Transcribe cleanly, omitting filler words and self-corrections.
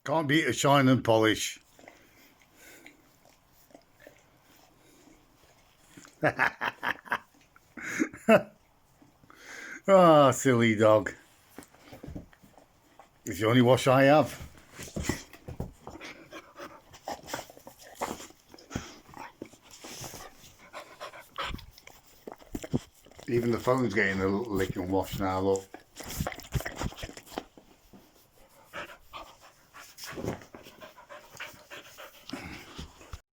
Can't beat a shine and polish. Ah, silly dog. It's the only wash I have. Even the phone's getting a lick and wash now, look.